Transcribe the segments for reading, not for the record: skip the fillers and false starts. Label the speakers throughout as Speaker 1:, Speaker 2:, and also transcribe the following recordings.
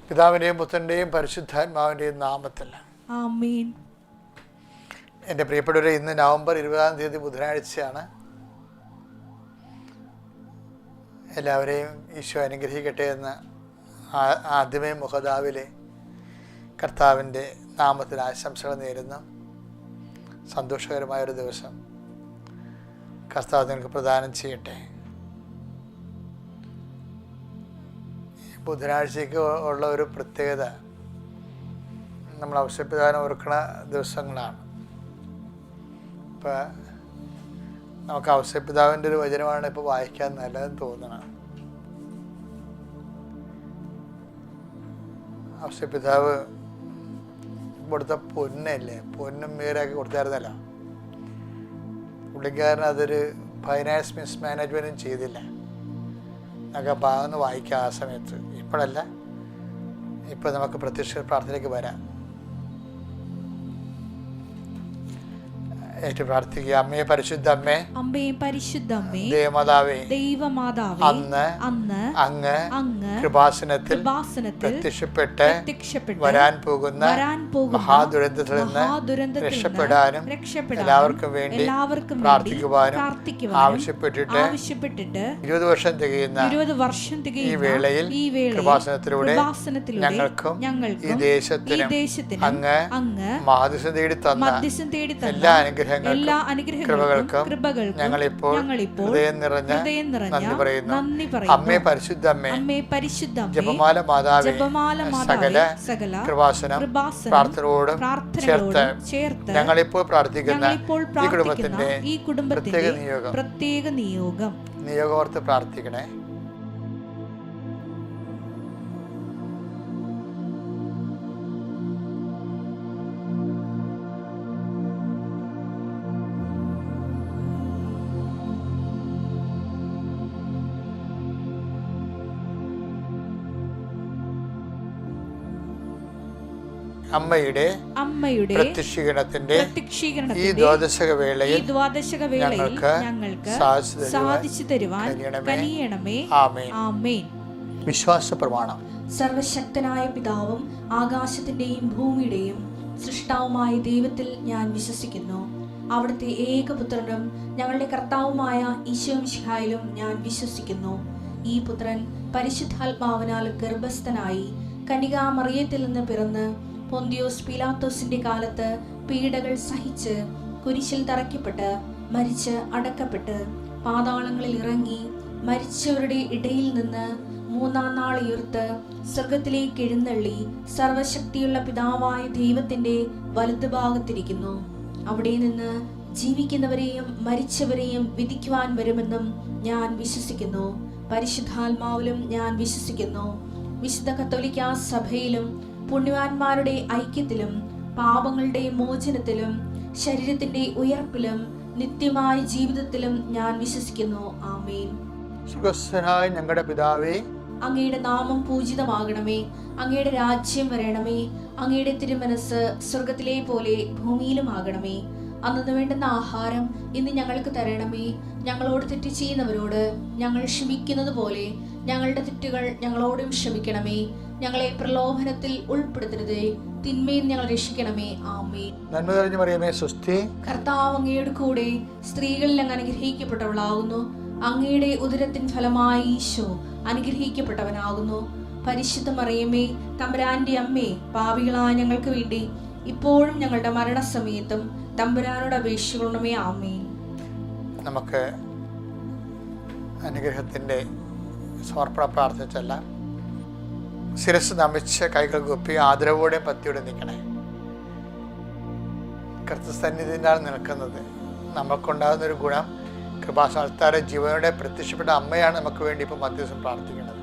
Speaker 1: പിതാവിൻ്റെയും പുത്രൻ്റെയും പരിശുദ്ധാത്മാവിൻ്റെയും നാമത്തിൽ
Speaker 2: ആമേൻ.
Speaker 1: എൻ്റെ പ്രിയപ്പെട്ടവരെ, ഇന്ന് നവംബർ 20 ബുധനാഴ്ചയാണ്. എല്ലാവരെയും ഈശോ അനുഗ്രഹിക്കട്ടെ എന്ന് ആദ്യമേ മുഖദാവിലെ കർത്താവിൻ്റെ നാമത്തിൽ ആശംസകൾ നേരുന്നു. സന്തോഷകരമായൊരു ദിവസം കർത്താവ് നിങ്ങൾക്ക് പ്രദാനം ചെയ്യട്ടെ. ബുധനാഴ്ചയ്ക്ക് ഉള്ള ഒരു പ്രത്യേകത നമ്മൾ ഔഷധപ്രദാനം ഓർക്കുന്ന ദിവസങ്ങളാണ്. ഇപ്പം നമുക്ക് ഔഷധപിതാവിൻ്റെ ഒരു വചനമാണ് ഇപ്പോൾ വായിക്കാൻ നല്ലതെന്ന് തോന്നണം. ഔഷധപിതാവ് കൊടുത്ത പൊന്നല്ലേ, പൊന്നും മീറാക്കി കൊടുത്തായിരുന്നല്ലോ. പുള്ളിക്കാരൻ അതൊരു ഫൈനാൻസ് മിസ്മാനേജ്മെൻറ്റും ചെയ്തില്ല. നമുക്ക് ആ ഭാഗം ഒന്ന് വായിക്കാം ആ സമയത്ത്. ഇപ്പോഴല്ല, ഇപ്പോൾ നമുക്ക് പ്രത്യക്ഷ പ്രാർത്ഥനയ്ക്ക് വരാം. ഏറ്റു പ്രാർത്ഥിക്കുക. അമ്മയെ പരിശുദ്ധ അമ്മേ,
Speaker 2: അമ്മേ പരിശുദ്ധ അമ്മേ,
Speaker 1: ദേവമാതാവേ,
Speaker 2: ദൈവമാതാവേ,
Speaker 1: അന്ന് അങ്ങ്
Speaker 2: അങ്ങ്
Speaker 1: കൃപാസനത്തിൽ പ്രത്യക്ഷപ്പെട്ട് വരാൻ പോകുന്ന മഹാദുരന്തത്തിൽ നിന്ന് രക്ഷപ്പെടാനും എല്ലാവർക്കും വേണ്ടി പ്രാർത്ഥിക്കുവാനും ആവശ്യപ്പെട്ടിട്ട് 20 വർഷം തികയുന്ന ഈ വേളയിൽ കൃപാസനത്തിലൂടെ ഞങ്ങൾക്കും ഈ ദേശത്തിനും അങ്ങ് മധ്യസ്ഥം തേടി തന്ന എല്ലാ അനുഗ്രഹങ്ങൾക്കും കൃപകൾക്കും ഞങ്ങളിപ്പോൾ ഹൃദയം നിറഞ്ഞ നന്ദി പറയുന്നു. അമ്മേ പരിശുദ്ധ അമ്മേ, ജപമാല മാതാവേ, സകല കൃപാസനം പ്രാർത്ഥനയോടും ചേർത്ത് ഞങ്ങളിപ്പോൾ പ്രാർത്ഥിക്കുന്ന ഈ കുടുംബത്തിന്റെ പ്രത്യേക നിയോഗോർത്ത് പ്രാർത്ഥിക്കണേ. അമ്മയുടെ പ്രത്യക്ഷീകരണത്തിന്റെ ഈ ദ്വാദശക വേളയിൽ ഞങ്ങൾക്ക് സാധിച്ചു തരുവാൻ കഴിയണമേ. ആമേൻ. വിശ്വാസ പ്രമാണം.
Speaker 2: സർവശക്തനായ പിതാവും ആകാശത്തിന്റെയും ഭൂമിയുടെയും സൃഷ്ടാവുമായ ദൈവത്തിൽ ഞാൻ വിശ്വസിക്കുന്നു. അവിടുത്തെ ഏകപുത്രനും ഞങ്ങളുടെ കർത്താവുമായ ഈശോമിശിഹായിലും ഞാൻ വിശ്വസിക്കുന്നു. ഈ പുത്രൻ പരിശുദ്ധാത്മാവിനാൽ ഗർഭസ്ഥനായി കന്യകാമറിയത്തിൽ നിന്ന് പിറന്ന് പൊന്തിയോസ് പീലാത്തോസിന്റെ കാലത്ത് പീഡകൾ സഹിച്ച് കുരിശിൽ തറയ്ക്കപ്പെട്ട് മരിച്ച് അടക്കപ്പെട്ട് പാതാളങ്ങളിൽ ഇറങ്ങി മരിച്ചവരുടെ ഇടയിൽ നിന്ന് 3-ാം നാൾ ഉയർത്ത് സ്വർഗത്തിലേക്ക് എഴുന്നള്ളി സർവശക്തിയുള്ള പിതാവായ ദൈവത്തിന്റെ വലതുഭാഗത്തിരിക്കുന്നു. അവിടെ നിന്ന് ജീവിക്കുന്നവരെയും മരിച്ചവരെയും വിധിക്കുവാൻ വരുമെന്നും ഞാൻ വിശ്വസിക്കുന്നു. പരിശുദ്ധാത്മാവിലും ഞാൻ വിശ്വസിക്കുന്നു. വിശുദ്ധ കത്തോലിക്കാ സഭയിലും പുണ്യവാന്മാരുടെ ഐക്യത്തിലും പാപങ്ങളുടെ മോചനത്തിലും ശരീരത്തിന്റെ ഉയർപ്പിലും നിത്യമായ ജീവിതത്തിലും ഞാൻ വിശ്വസിക്കുന്നു. ആമേൻ.
Speaker 1: സുഖസ്ഥനായ ഞങ്ങളുടെ പിതാവേ,
Speaker 2: അങ്ങയുടെ നാമം പൂജിതമാകണമേ. അങ്ങയുടെ രാജ്യം വരണമേ. അങ്ങയുടെ തിരുമനസ് സ്വർഗത്തിലെ പോലെ ഭൂമിയിലും ആകണമേ. അന്നു വേണ്ടുന്ന ആഹാരം ഇന്ന് ഞങ്ങൾക്ക് തരണമേ. ഞങ്ങളോട് തെറ്റ് ചെയ്യുന്നവരോട് ഞങ്ങൾ ക്ഷമിക്കുന്നത് പോലെ ഞങ്ങളുടെ തെറ്റുകൾ ഞങ്ങളോടും ക്ഷമിക്കണമേ. ഞങ്ങളെ പ്രലോഭനത്തിൽ ഉൾപ്പെടുത്തരുതേ, തിന്മയിൽ ഞങ്ങൾ രക്ഷിക്കണമേ. ആമേൻ.
Speaker 1: നന്മ നിറഞ്ഞ മറിയമേ, സ്വസ്തി.
Speaker 2: കർത്താവ് അങ്ങയുടെ കൂടെ സ്ത്രീകളിൽ അങ്ങ് അനുഗ്രഹിക്കപ്പെട്ടവളാകുന്നു. അങ്ങയുടെ ഉദരത്തിൻ ഫലമായി ഈശോ അനുഗ്രഹിക്കപ്പെട്ടവനാകുന്നു. പരിശുദ്ധ മറിയമേ, തമ്പുരാന്റെ അമ്മേ, പാപികളായ ഞങ്ങൾക്ക് വേണ്ടി ഇപ്പോഴും ഞങ്ങളുടെ മരണസമയത്തും തമ്പുരാനോട് അപേക്ഷിക്കണമേ. ആമേൻ.
Speaker 1: നമുക്ക് അനുഗ്രഹത്തിന്റെ സമർപ്പണ പ്രാർത്ഥിച്ചല്ല, ശിരസ് നമിച്ച് കൈകൾ കുപ്പി ആദരവോടെ പത്തിയോടെ നിൽക്കണേ. കർത്തസന്നിധിയിലാണ് നിൽക്കുന്നത്. നമ്മൾക്കുണ്ടാകുന്നൊരു ഗുണം, കൃപാസ്ഥാനത്താരെ ജീവനോടെ പ്രത്യക്ഷപ്പെട്ട അമ്മയാണ് നമുക്ക് വേണ്ടി ഇപ്പോൾ മധ്യസ്ഥം പ്രാർത്ഥിക്കുന്നത്.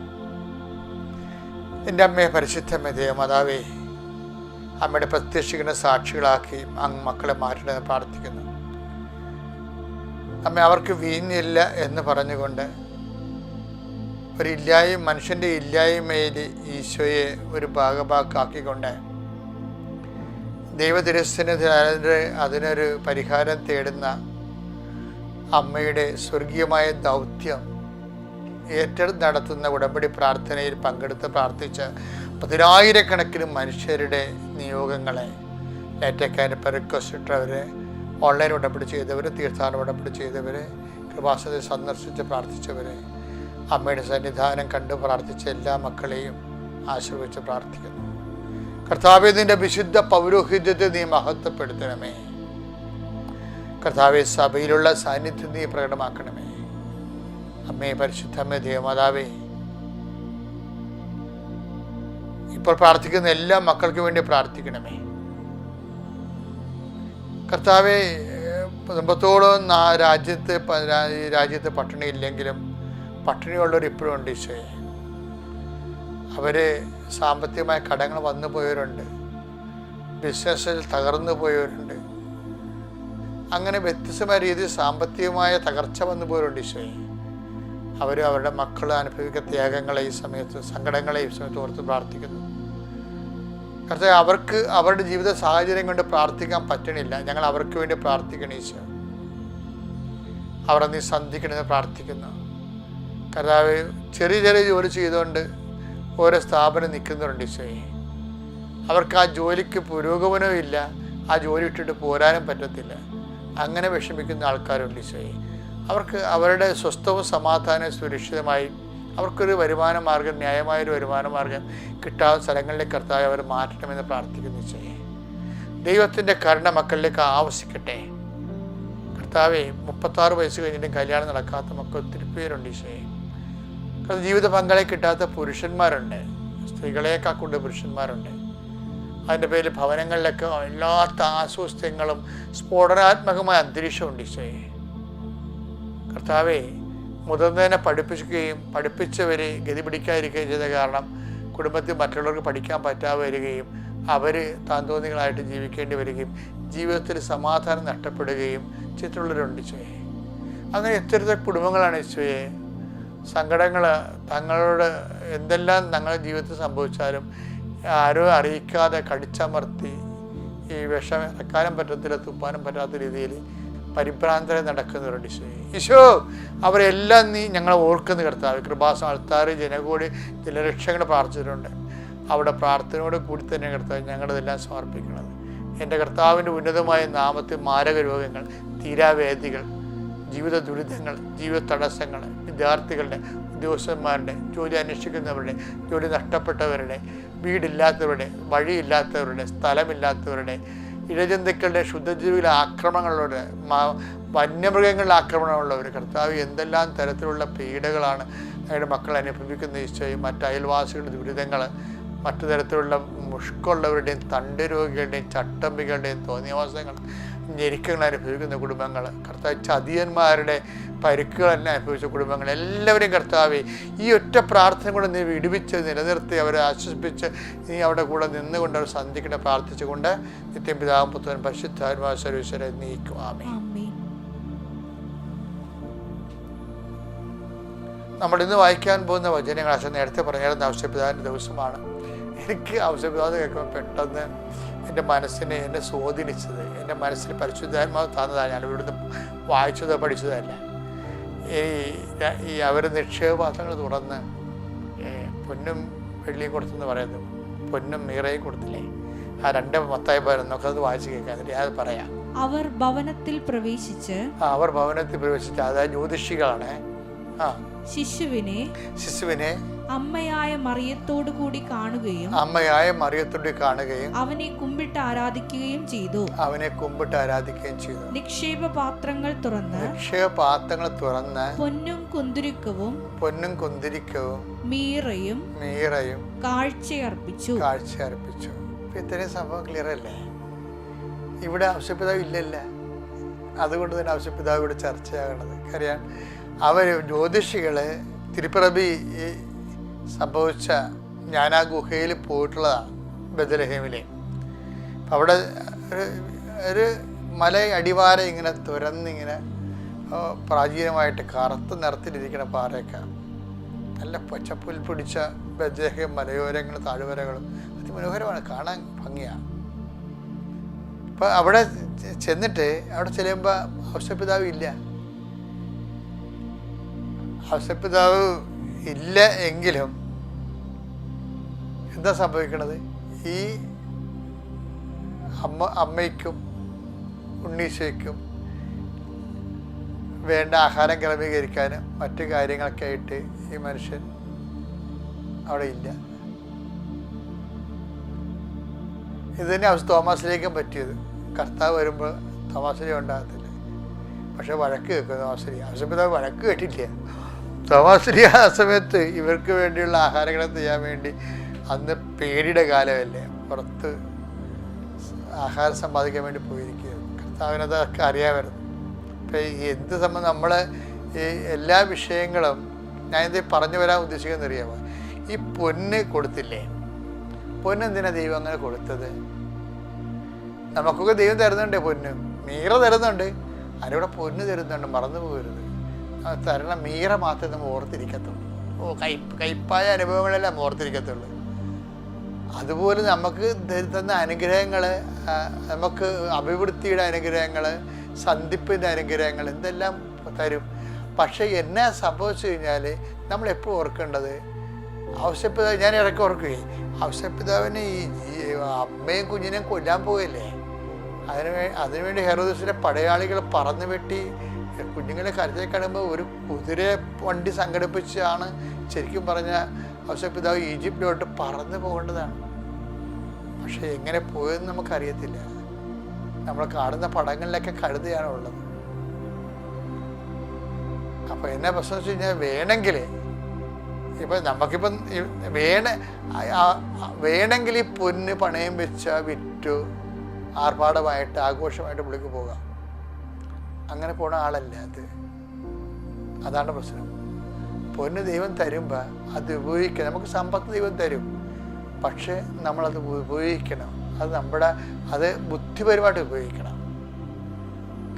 Speaker 1: എൻ്റെ അമ്മയെ പരിശുദ്ധമേ, ദേവമാതാവേ, അമ്മയുടെ പ്രത്യക്ഷീകരണ സാക്ഷികളാക്കി അങ്ങ് മക്കളെ മാറ്റണമെന്ന് പ്രാർത്ഥിക്കുന്നു. അമ്മ, അവർക്ക് വീഞ്ഞില്ല എന്ന് പറഞ്ഞുകൊണ്ട് മനുഷ്യൻ്റെ ഇല്ലായ്മയിൽ ഈശോയെ ഒരു ഭാഗഭാക്കാക്കിക്കൊണ്ട് ദൈവതിരസ്സന്നിധിയിൽ അതിനൊരു പരിഹാരം തേടുന്ന അമ്മയുടെ സ്വർഗീയമായ ദൗത്യം ഏറ്റെടുത്ത് നടത്തുന്ന ഉടമ്പടി പ്രാർത്ഥനയിൽ പങ്കെടുത്ത് പ്രാർത്ഥിച്ച് 10,000-കണക്കിന് മനുഷ്യരുടെ നിയോഗങ്ങളെ ലേറ്റക്കാരൻ റിക്വസ്റ്റ് ഓൺലൈൻ ഉടമ്പടി ചെയ്തവർ, തീർത്ഥാടന ഉടമ്പടി ചെയ്തവർ, കൃപാസനത്തെ സന്ദർശിച്ച് പ്രാർത്ഥിച്ചവർ, അമ്മയുടെ സന്നിധാനം കണ്ട് പ്രാർത്ഥിച്ച എല്ലാ മക്കളെയും ആശീർവദിച്ച് പ്രാർത്ഥിക്കുന്നു. കർത്താവേ, നിന്റെ വിശുദ്ധ പൗരോഹിത്യത്തെ നീ മഹത്വപ്പെടുത്തണമേ. കർത്താവേ, സഭയിലുള്ള സാന്നിധ്യം നീ പ്രകടമാക്കണമേ. അമ്മേ, പരിശുദ്ധമ്മേ, ദേവമാതാവേ, ഇപ്പോൾ പ്രാർത്ഥിക്കുന്ന എല്ലാ മക്കൾക്ക് വേണ്ടി പ്രാർത്ഥിക്കണമേ. കർത്താവേ, കുടുംബത്തോളം രാജ്യത്ത് പട്ടിണി ഇല്ലെങ്കിലും പട്ടിണിയുള്ളവർ ഇപ്പോഴും ഉണ്ട് ഈശോയെ. അവർ സാമ്പത്തികമായ കടങ്ങൾ വന്നു പോയവരുണ്ട്, ബിസിനസ്സിൽ തകർന്നു പോയവരുണ്ട്, അങ്ങനെ വ്യത്യസ്തമായ രീതിയിൽ സാമ്പത്തികമായ തകർച്ച വന്നു പോയവരുണ്ട് ഈശോയെ. അവരുടെ മക്കൾ അനുഭവിക്കുന്ന ത്യാഗങ്ങളെ ഈ സമയത്ത്, സങ്കടങ്ങളെ ഈ സമയത്ത് ഓർത്ത് പ്രാർത്ഥിക്കുന്നു. കർത്താവേ, അവർക്ക് അവരുടെ ജീവിത സാഹചര്യം കൊണ്ട് പ്രാർത്ഥിക്കാൻ പറ്റണില്ല. ഞങ്ങൾ അവർക്ക് വേണ്ടി പ്രാർത്ഥിക്കണം ഈശോ. അവരെ നീ സന്ധിക്കണമെന്ന് പ്രാർത്ഥിക്കുന്നു. കർത്താവേ, ചെറിയ ചെറിയ ജോലി ചെയ്തുകൊണ്ട് ഓരോ സ്ഥാപനം നിൽക്കുന്നുണ്ട് ഈശോയെ. അവർക്ക് ആ ജോലിക്ക് പുരോഗമനവും ഇല്ല, ആ ജോലി ഇട്ടിട്ട് പോരാനും പറ്റത്തില്ല. അങ്ങനെ വിഷമിക്കുന്ന ആൾക്കാരുണ്ട് ഈശോയെ. അവർക്ക് അവരുടെ സ്വസ്ഥവും സമാധാനവും സുരക്ഷിതമായി അവർക്കൊരു വരുമാന മാർഗം, ന്യായമായൊരു വരുമാന മാർഗം കിട്ടാവുന്ന സ്ഥലങ്ങളിലേക്ക് കർത്താവേ അവർ മാറ്റണമെന്ന് പ്രാർത്ഥിക്കുന്നു ഈശോയെ. ദൈവത്തിൻ്റെ കരുണ മക്കളിലേക്ക് ആവശ്യിക്കട്ടെ. കർത്താവേ, 36 വയസ്സ് കഴിഞ്ഞിട്ടും കല്യാണം നടക്കാത്ത മക്കൾ ഒത്തിരി പേരുണ്ട് ഈശോയെ. ജീവിത പങ്കാളി കിട്ടാത്ത പുരുഷന്മാരുണ്ട്, സ്ത്രീകളെയൊക്കെ കൊണ്ട് പുരുഷന്മാരുണ്ട്. അതിൻ്റെ പേരിൽ ഭവനങ്ങളിലൊക്കെ എല്ലാത്ത അസ്വസ്ഥങ്ങളും സ്ഫോടനാത്മകമായ അന്തരീക്ഷമുണ്ട് ഈശോയെ. കർത്താവേ, മുതിർന്നതിനെ പഠിപ്പിച്ചവരെ ഗതി പിടിക്കാതിരിക്കുകയും ചെയ്ത കാരണം കുടുംബത്തിൽ മറ്റുള്ളവർക്ക് പഠിക്കാൻ പറ്റാതെ വരികയും അവർ താന്തോന്നികളായിട്ട് ജീവിക്കേണ്ടി വരികയും ജീവിതത്തിൽ സമാധാനം നഷ്ടപ്പെടുകയും ചെയ്തിട്ടുള്ളവരുണ്ട് ഈശോയെ. അങ്ങനെ എത്തരത്തിൽ കുടുംബങ്ങളാണ് ഈശോയെ. സങ്കടങ്ങൾ തങ്ങളോട് എന്തെല്ലാം തങ്ങളുടെ ജീവിതത്തിൽ സംഭവിച്ചാലും ആരും അറിയിക്കാതെ കടിച്ചമർത്തി ഈ വിഷം ഇറക്കാനും പറ്റത്തില്ല, തുപ്പാനും പറ്റാത്ത രീതിയിൽ പരിഭ്രാന്തരെ നടക്കുന്നവരുണ്ട് ഈശോയെ. ഈശോ, അവരെല്ലാം നീ ഞങ്ങളെ ഓർക്കുന്ന കർത്താവ്. കൃപാസനം ആൾത്താർ ജനകൂടി ജലരക്ഷകൾ പ്രാർത്ഥിച്ചിട്ടുണ്ട്. അവിടെ പ്രാർത്ഥനയോട് കൂടി തന്നെ കർത്താവ് ഞങ്ങളിതെല്ലാം സമർപ്പിക്കുന്നത്. എൻ്റെ കർത്താവിൻ്റെ ഉന്നതമായ നാമത്തിൽ മാരക രോഗങ്ങൾ, തീരാവേദികൾ, ജീവിത ദുരിതങ്ങൾ, ജീവിത തടസ്സങ്ങൾ, വിദ്യാർത്ഥികളുടെ, ഉദ്യോഗസ്ഥന്മാരുടെ, ജോലി അന്വേഷിക്കുന്നവരുടെ, ജോലി നഷ്ടപ്പെട്ടവരുടെ, വീടില്ലാത്തവരുടെ, വഴിയില്ലാത്തവരുടെ, സ്ഥലമില്ലാത്തവരുടെ, ഇഴജന്തുക്കളുടെ, ശുദ്ധജീവിയിലെ ആക്രമണങ്ങളുള്ളവർ, വന്യമൃഗങ്ങളുടെ ആക്രമണമുള്ളവർ, കർത്താവ് എന്തെല്ലാം തരത്തിലുള്ള പീഡകളാണ് അവരുടെ മക്കൾ അനുഭവിക്കുന്ന ഈശോയും മറ്റ് അയൽവാസികളുടെ ദുരിതങ്ങൾ, മറ്റു തരത്തിലുള്ള മുഷ്കുള്ളവരുടെയും തണ്ട് രോഗികളുടെയും ചട്ടമ്പികളുടെയും തോന്നിയവാസങ്ങൾ, ഞെരുക്കങ്ങൾ അനുഭവിക്കുന്ന കുടുംബങ്ങൾ, കർത്താവ് ചതിയന്മാരുടെ പരിക്കുകളെല്ലാം അനുഭവിച്ച കുടുംബങ്ങൾ എല്ലാവരെയും കർത്താവേ ഈ ഒറ്റ പ്രാർത്ഥന കൊണ്ട് നീ വിടുവിച്ച് നിലനിർത്തി അവരെ ആശ്വസിപ്പിച്ച് നീ അവിടെ കൂടെ നിന്നുകൊണ്ട് അവർ സന്ധിക്കണ പ്രാർത്ഥിച്ചുകൊണ്ട് നിത്യം പിതാവും പുത്രനും പരിശുദ്ധാത്മാവും സർവ്വീശ്വരനെ നീക്കും. ആമേൻ. നമ്മൾ ഇന്ന് വായിക്കാൻ പോകുന്ന വചനങ്ങൾ അച്ഛൻ നേരത്തെ പറഞ്ഞായിരുന്ന ഔഷധപിതാവിൻ്റെ ദിവസമാണ്. എനിക്ക് ഔഷധപിതാവ് കേൾക്കുമ്പോൾ പെട്ടെന്ന് എൻ്റെ മനസ്സിനെ എന്നെ സ്വാധീനിച്ചത്, എൻ്റെ മനസ്സിൽ പരിശുദ്ധാത്മാവ് തന്നതാണ്. ഞാൻ ഇവിടുന്ന് വായിച്ചതോ പഠിച്ചതല്ല. ഈ അവർ നിക്ഷേപപാത്രങ്ങൾ തുറന്ന് പൊന്നും വെള്ളിയും കൊടുത്തെന്ന് പറയുന്നത്, പൊന്നും മീറയും കൊടുത്തില്ലേ, ആ 2 മത്തായി പോയാലും നമുക്കത് വായിച്ച് കേൾക്കാം. എന്നിട്ട് ഞാൻ പറയാം.
Speaker 2: അവർ ഭവനത്തിൽ പ്രവേശിച്ച്
Speaker 1: അതായത് ജ്യോതിഷികളാണ്. ശിശുവിനെ
Speaker 2: അമ്മയായ മറിയത്തോടു കൂടി കാണുകയും അവനെ കുമ്പിട്ട് ആരാധിക്കുകയും ചെയ്തു. നിക്ഷേപ പാത്രങ്ങൾ തുറന്ന് പൊന്നും കുന്തിരിക്കവും മീറയും കാഴ്ചയർപ്പിച്ചു.
Speaker 1: ഇത്രയും സംഭവം ക്ലിയർ അല്ലേ? ഇവിടെ ഔഷധപിതാവ് ഇല്ലല്ല. അതുകൊണ്ട് തന്നെ ഔഷധപിതാവ് ഇവിടെ ചർച്ചയാകണത്. അറിയാം, അവർ ജ്യോതിഷികള് തിരുപ്പിറവി സംഭവിച്ച ഞാൻ ആ ഗുഹയിൽ പോയിട്ടുള്ളതാണ്, ബെത്ലഹേമിലെ. അവിടെ ഒരു മല അടിവാരം ഇങ്ങനെ തുറന്നിങ്ങനെ പ്രാചീനമായിട്ട് കറുത്ത നിറത്തിലിരിക്കുന്ന പാറയൊക്കെ, നല്ല പച്ചപ്പുൽ പിടിച്ച ബെത്ലഹേം മലയോരങ്ങളും താഴ്വരകളും അതിമനോഹരമാണ്, കാണാൻ ഭംഗിയാണ്. അപ്പം അവിടെ ചെന്നിട്ട് അവിടെ ചെല്ലുമ്പോൾ ഔഷധപിതാവ് ഇല്ല. ഔഷധപിതാവ് ഇല്ല എങ്കിലും എന്താ സംഭവിക്കണത്? ഈ അമ്മയ്ക്കും ഉണ്ണീശോയ്ക്കും വേണ്ട ആഹാരം ക്രമീകരിക്കാനും മറ്റു കാര്യങ്ങളൊക്കെ ആയിട്ട് ഈ മനുഷ്യൻ അവിടെ ഇല്ല. ഇത് തന്നെ അവസ്ഥ തോമാസിലേക്കും പറ്റിയത്. കർത്താവ് വരുമ്പോൾ തോമാസിനെ ഉണ്ടാകത്തില്ല, പക്ഷെ വഴക്ക് കേൾക്കും തോമാശ്രീ. ഔസേപ്പിതാവ് വഴക്ക് കേട്ടില്ല. തോമാശ്രീ ആ സമയത്ത് ഇവർക്ക് വേണ്ടിയുള്ള ആഹാരങ്ങൾ ചെയ്യാൻ വേണ്ടി, അന്ന് പേടിയുടെ കാലമല്ലേ, പുറത്ത് ആഹാരം സമ്പാദിക്കാൻ വേണ്ടി പോയിരിക്കുകയാണ്. കർത്താവിനതൊക്കെ അറിയാമായിരുന്നു. ഇപ്പം എന്ത് സംബന്ധം നമ്മൾ ഈ എല്ലാ വിഷയങ്ങളും ഞാനിത് പറഞ്ഞു വരാൻ ഉദ്ദേശിക്കുന്നത് അറിയാമോ? ഈ പൊന്ന് കൊടുത്തില്ലേ, പൊന്നെന്തിനാ ദൈവം അങ്ങനെ കൊടുത്തത്? നമുക്കൊക്കെ ദൈവം തരുന്നുണ്ട്, പൊന്ന് മീറ തരുന്നുണ്ട്, അതിലൂടെ പൊന്ന് തരുന്നുണ്ട്, മറന്നു പോകരുത്. തരണ മീറ മാത്രമേ നമ്മൾ ഓർത്തിരിക്കത്തുള്ളൂ. കയ്പായ അനുഭവങ്ങളെല്ലാം ഓർത്തിരിക്കത്തുള്ളൂ. അതുപോലെ നമുക്ക് തന്ന അനുഗ്രഹങ്ങൾ, നമുക്ക് അഭിവൃദ്ധിയുടെ അനുഗ്രഹങ്ങൾ, സന്ധിപ്പിൻ്റെ അനുഗ്രഹങ്ങൾ എന്തെല്ലാം തരും. പക്ഷേ എന്നെ സംഭവിച്ചു കഴിഞ്ഞാൽ നമ്മളെപ്പോഴും ഓർക്കേണ്ടത്, ഔസേപ്പിതാവ്, ഞാൻ ഇടയ്ക്ക് ഓർക്കുകയെ, ഔസേപ്പിതാവിന് ഈ അമ്മയും കുഞ്ഞിനെയും കൊല്ലാൻ പോകല്ലേ, അതിനുവേണ്ടി ഹെറോദസിലെ പടയാളികൾ പറന്നു വെട്ടി കുഞ്ഞുങ്ങളെ കരുതൽ കാണുമ്പോൾ ഒരു കുതിര വണ്ടി സംഘടിപ്പിച്ചാണ് ശരിക്കും പറഞ്ഞാൽ ഔസേപ്പിതാവ് ഈജിപ്തിലോട്ട് പറന്നു പോകേണ്ടതാണ്. പക്ഷെ എങ്ങനെ പോയതെന്ന് നമുക്കറിയത്തില്ല. നമ്മൾ കാണുന്ന പടങ്ങളിലൊക്കെ കഴുതയാണ് ഉള്ളത്. അപ്പം എന്നാ പ്രശ്നം വെച്ച് കഴിഞ്ഞാൽ, വേണമെങ്കിൽ ഇപ്പം നമുക്കിപ്പം വേണമെങ്കിൽ ഈ പൊന്ന് പണയം വെച്ച വിറ്റു ആർഭാടമായിട്ട് ആഘോഷമായിട്ട് പുള്ളിക്ക് പോകാം. അങ്ങനെ പോണ ആളല്ല അത്. അതാണ് പ്രശ്നം. പൊന്ന് ദൈവം തരുമ്പോൾ അത് ഉപയോഗിക്കണം. നമുക്ക് സമ്പത്ത് ദൈവം തരും, പക്ഷേ നമ്മളത് ഉപയോഗിക്കണം. അത് ബുദ്ധിപരമായിട്ട് ഉപയോഗിക്കണം.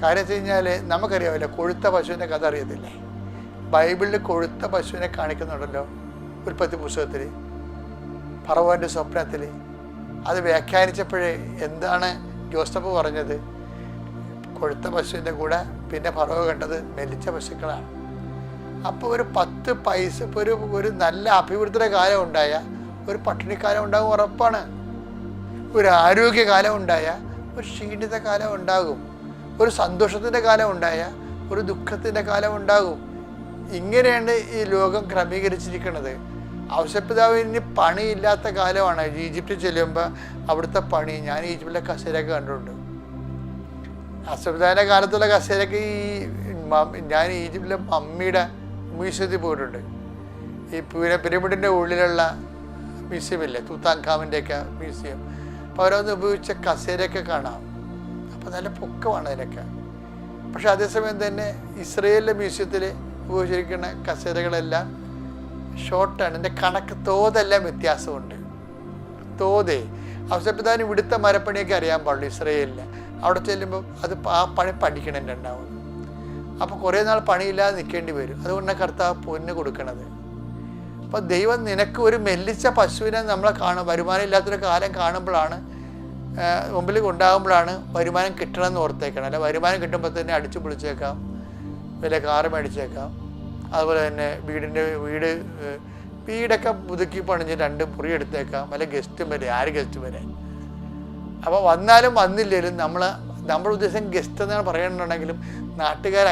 Speaker 1: കാര്യം വെച്ച് കഴിഞ്ഞാൽ നമുക്കറിയാമല്ലോ, കൊഴുത്ത പശുവിൻ്റെ കഥ അറിയത്തില്ലേ? ബൈബിളിൽ കൊഴുത്ത പശുവിനെ കാണിക്കുന്നുണ്ടല്ലോ ഉൽപ്പത്തി പുസ്തകത്തിൽ, ഫറവോൻ്റെ സ്വപ്നത്തിൽ. അത് വ്യാഖ്യാനിച്ചപ്പോഴേ എന്താണ് ജോസഫ് പറഞ്ഞത്? കൊഴുത്ത പശുവിൻ്റെ കൂടെ പിന്നെ ഫറവോ കണ്ടത് മെലിച്ച പശുക്കളാണ്. അപ്പോൾ ഒരു 10 പൈസ, ഇപ്പോൾ ഒരു നല്ല അഭിവൃദ്ധിയുടെ കാലം ഉണ്ടായ ഒരു പട്ടിണിക്കാലം ഉണ്ടാകും, ഉറപ്പാണ്. ഒരു ആരോഗ്യകാലം ഉണ്ടായ ഒരു ക്ഷീണിത കാലം ഉണ്ടാകും. ഒരു സന്തോഷത്തിൻ്റെ കാലം ഉണ്ടായ ഒരു ദുഃഖത്തിൻ്റെ കാലം ഉണ്ടാകും. ഇങ്ങനെയാണ് ഈ ലോകം ക്രമീകരിച്ചിരിക്കുന്നത്. ഔസേപ്പിതാവിന് പണിയില്ലാത്ത കാലമാണ്. ഈജിപ്തിൽ ചെല്ലുമ്പോൾ അവിടുത്തെ പണി, ഞാൻ ഈജിപ്തിലെ കസേരയൊക്കെ കണ്ടിട്ടുണ്ട്. ഔസേപ്പിതാവിൻ്റെ കാലത്തുള്ള കസേരയൊക്കെ ഞാൻ ഈജിപ്തിലെ മമ്മിയുടെ മ്യൂസിയത്തിൽ പോയിട്ടുണ്ട്. ഈ പിരമിഡിൻ്റെ ഉള്ളിലുള്ള മ്യൂസിയമില്ലേ, തൂത്താൻഖാമിൻ്റെയൊക്കെ മ്യൂസിയം. അപ്പോൾ അവരൊന്ന് ഉപയോഗിച്ച കസേരയൊക്കെ കാണാം. അപ്പോൾ നല്ല പൊക്കമാണ് അതിനൊക്കെ. പക്ഷെ അതേസമയം തന്നെ ഇസ്രയേലിലെ മ്യൂസിയത്തിൽ ഉപയോഗിച്ചിരിക്കുന്ന കസേരകളെല്ലാം ഷോർട്ടാണ്. എൻ്റെ കണക്ക് തോതെല്ലാം വ്യത്യാസമുണ്ട്. തോതേ ഔസേപ്പിതാവിന് ഇവിടുത്തെ മരപ്പണിയൊക്കെ അറിയാൻ പാടുള്ളൂ. ഇസ്രയേലിൽ അവിടെ ചെല്ലുമ്പോൾ ആ പണി പഠിക്കണമെന്നുണ്ടാവും. അപ്പോൾ കുറേ നാൾ പണിയില്ലാതെ നിൽക്കേണ്ടി വരും. അതുകൊണ്ടാണ് കർത്താവ് പൊന്ന് കൊടുക്കണത്. അപ്പോൾ ദൈവം നിനക്ക് ഒരു മെല്ലിച്ച പശുവിനെ നമ്മളെ വരുമാനം ഇല്ലാത്തൊരു കാലം കാണുമ്പോഴാണ്, മുമ്പിൽ ഉണ്ടാകുമ്പോഴാണ് വരുമാനം കിട്ടണമെന്ന് ഓർത്തേക്കണം. അല്ല വരുമാനം കിട്ടുമ്പോൾ തന്നെ അടിച്ചു പൊളിച്ചേക്കാം, വലിയ കാറ് മേടിച്ചേക്കാം. അതുപോലെ തന്നെ വീടൊക്കെ പുതുക്കി പണിഞ്ഞ് 2 മുറി എടുത്തേക്കാം, വല്ല ഗസ്റ്റും വരെ, 6 ഗസ്റ്റ് വരെ. അപ്പോൾ വന്നാലും വന്നില്ലെങ്കിലും നമ്മുടെ ഉദ്ദേശം ഗസ്റ്റ് എന്നാണ് പറയണമെന്നുണ്ടെങ്കിലും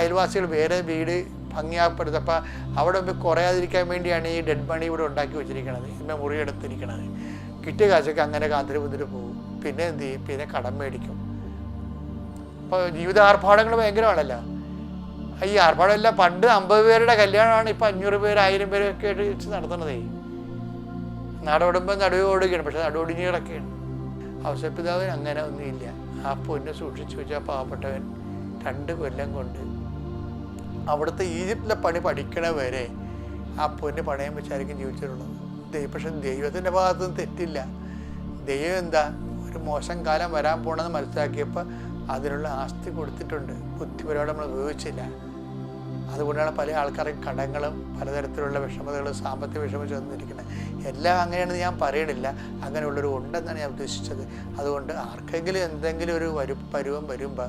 Speaker 1: അയൽവാസികൾ വേറെ വീട് ഭംഗിയാപ്പെടുത്തും. അപ്പം അവിടെ കുറയാതിരിക്കാൻ വേണ്ടിയാണ് ഈ ഡെഡ് മണി ഇവിടെ ഉണ്ടാക്കി വെച്ചിരിക്കണത്, ഇപ്പം മുറി എടുത്തിരിക്കണത്. കിട്ടിയ കാശൊക്കെ അങ്ങനെ കാത്തിരി മുന്നിട്ട് പോകും. പിന്നെ എന്ത് ചെയ്യും? പിന്നെ കടം മേടിക്കും. അപ്പോൾ ജീവിത ആർഭാടങ്ങൾ ഭയങ്കരമാണല്ലോ. ഈ ആർഭാടമെല്ലാം പണ്ട് 50 പേരുടെ കല്യാണമാണ് ഇപ്പം 500 പേര് 1000 പേരൊക്കെ ആയിട്ട് വെച്ച് നടത്തുന്നതേ. നാടോടുമ്പോൾ നടുവ് ഓടുകയാണ്, പക്ഷെ നടുവൊടിഞ്ഞ് കിടക്കുകയാണ്. ഔസേപ്പിതാവിന് അങ്ങനെ ഒന്നുമില്ല. ആ പൊന്ന് സൂക്ഷിച്ചു വെച്ചാൽ പാവപ്പെട്ടവൻ 2 കൊല്ലം കൊണ്ട് അവിടുത്തെ ഈജിപ്തിലെ പണി പഠിക്കണ വരെ ആ പൊന്ന് പണയം വെച്ചായിരിക്കും ജീവിച്ചിട്ടുള്ളത്. പക്ഷെ ദൈവത്തിൻ്റെ ഭാഗത്തുനിന്ന് തെറ്റില്ല. ദൈവം എന്താ, ഒരു മോശം കാലം വരാൻ പോകണമെന്ന് മനസ്സിലാക്കിയപ്പോൾ അതിനുള്ള ആസ്തി കൊടുത്തിട്ടുണ്ട്. ബുദ്ധിപരമായിട്ട് നമ്മൾ ഉപയോഗിച്ചില്ല. അതുകൊണ്ടാണ് പല ആൾക്കാർക്ക് കടങ്ങളും പലതരത്തിലുള്ള വിഷമതകളും സാമ്പത്തിക വിഷമം ചെന്നിരിക്കുന്നത്. എല്ലാം അങ്ങനെയാണെന്ന് ഞാൻ പറയണില്ല, അങ്ങനെയുള്ളൊരു ഉണ്ടെന്നാണ് ഞാൻ ഉദ്ദേശിച്ചത്. അതുകൊണ്ട് ആർക്കെങ്കിലും എന്തെങ്കിലും ഒരു പരുവം വരുമ്പോൾ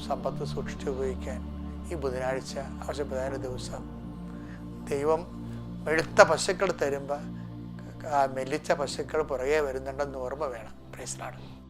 Speaker 1: സമ്പത്ത് സൂക്ഷിച്ച് ഉപയോഗിക്കാൻ ഈ ബുധനാഴ്ച ഔസേപ്പിതാവിൻ്റെ ദിവസം ദൈവം വെളുത്ത പശുക്കൾ തരുമ്പോൾ മെല്ലിച്ച പശുക്കൾ പുറകെ വരുന്നുണ്ടെന്ന് ഓർമ്മ വേണം. Praise the Lord.